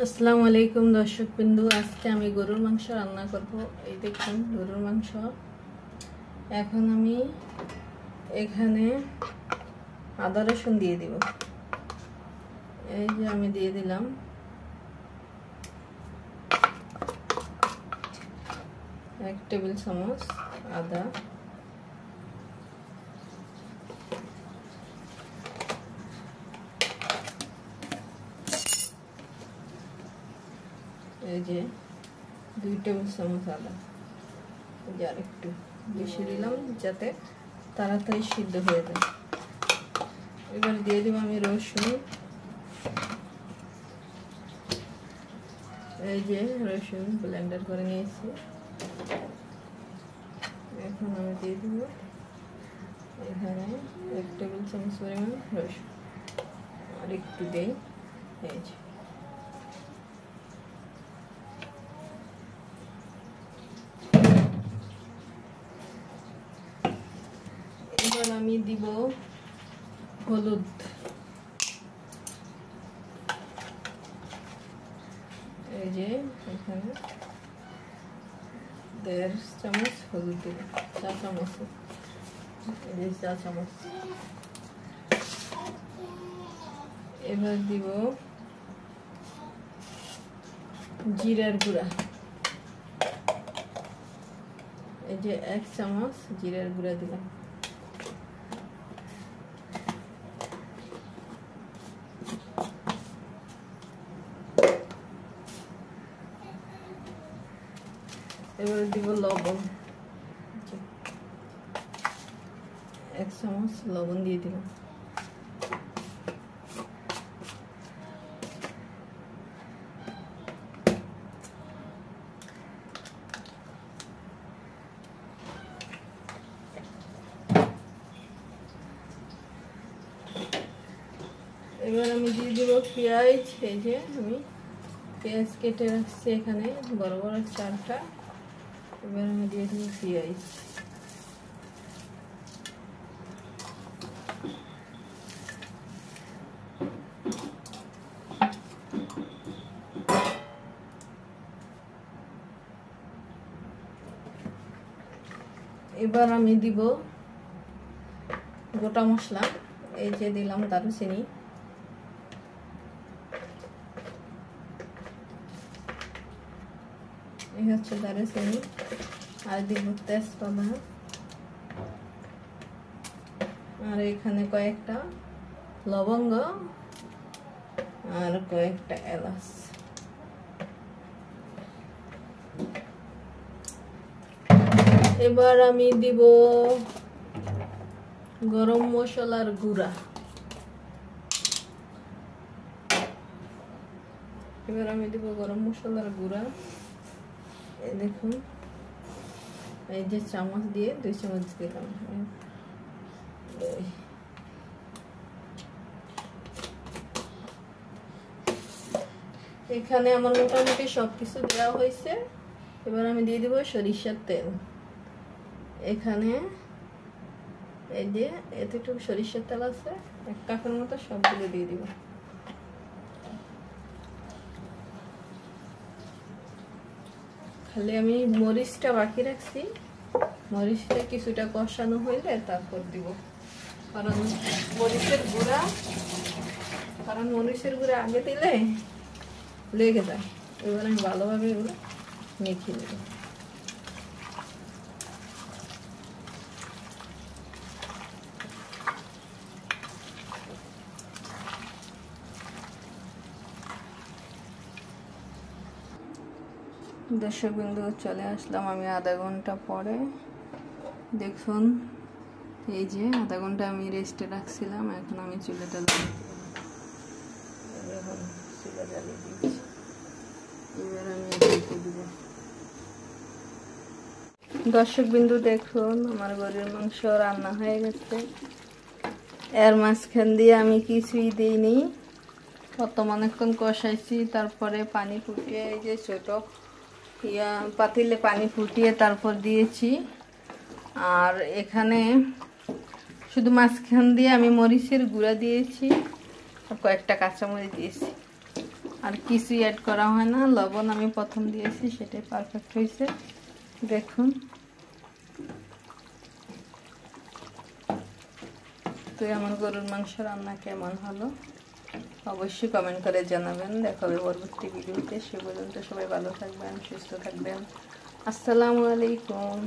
আসসালামু আলাইকুম দর্শক বিন্দু, আজকে আমি গরুর মাংস রান্না করব। এই দেখুন গরুর মাংস। এখন আমি এখানে আদা রসুন দিয়ে দিব। এই যে আমি দিয়ে দিলাম। এক টেবিল চামচ আদা, এই যে 2 টেবিল চামচ আদা, এই যে আরেকটু বেশি দিলাম যাতে তাড়াতাড়ি সিদ্ধ হয়ে যায়। এবার দিয়ে দিব আমি রসুন। এই যে রসুন ব্লেন্ডার করে নিয়েছি। এখন আমি দিয়ে দিব এখানে 1 টেবিল চামচ পরিমাণ রসুন, আর একটু দেই। এই যে এবার আমি দিব হলুদ। এই যে এখানে 1.5 চামচ হলুদ দিব, 4 চামচ, এই যে 4 চামচ। এবার দিব জিরার গুঁড়া। এই যে 1 চামচ জিরার গুঁড়া দিলাম। এবার দিব লবণ। 1 চামচ লবণ দিয়ে দিলাম। এবার আমি দিয়ে দিব পেঁয়াজ। এই যে আমি পেঁয়াজ কেটে রাখছি এখানে বড় বড় 4টা। এবার আমি দিয়ে দিব পেঁয়াজ। এবার আমি দিব গোটা মশলা। এই যে দিলাম দারুচিনি, এই হচ্ছে দারুচিনি, আর দিব তেজপাতা, আর এখানে কয়েকটা লবঙ্গ আর কয়েকটা এলাচ। এবার আমি দিব গরম মশলার গুঁড়া। এবার আমি দিব গরম মশলার গুঁড়া। এই দেখুন, এই যে চামচ দিয়ে 2 চামচ দিলাম। এখানে আমার মোটামুটি সবকিছু দেওয়া হয়েছে। এবার আমি দিয়ে দিব সরিষার তেল। এখানে এই যে এতটুকু সরিষার তেল আছে, 1 কাপের মতো সবগুলো দিয়ে দিব। খালি আমি মরিচটা বাকি রাখছি, মরিচটা কিছুটা কষানো হইলে তারপর দিব, কারণ মরিচের গুঁড়া আগে দিলে লেগে যায়। এবার আমি ভালোভাবে এগুলো মেখে নেব। দর্শক বিন্দু, চলে আসলাম আমি আধা ঘন্টা পরে। দেখুন এই যে আধা ঘন্টা আমি রেস্টে রাখছিলাম। এখন আমি চুলাটা জ্বালিয়ে দিয়েছি। এবার আমি ঢেকে দিব। দর্শক বিন্দু দেখুন আমার গরুর মাংস রান্না হয়ে গেছে। এর মাঝখান দিয়ে আমি কিছুই দিইনি, অনেকক্ষণ কষাইছি। তারপরে পানি ফুটিয়ে, এই যে ছোট পাতিলে পানি ফুটিয়ে তারপর দিয়েছি। আর এখানে শুধু মাঝখান দিয়ে আমি মরিচের গুঁড়া দিয়েছি, আর কয়েকটা কাঁচামরিচ দিয়েছি। আর কিছুই অ্যাড করা হয় না। লবণ আমি প্রথম দিয়েছি, সেটাই পারফেক্ট হয়েছে। দেখুন, তো আমার গরুর মাংস রান্না কেমন হলো অবশ্যই কমেন্ট করে জানাবেন। দেখা হবে পরবর্তী ভিডিওতে। সে পর্যন্ত সবাই ভালো থাকবেন, সুস্থ থাকবেন। আসসালামু আলাইকুম।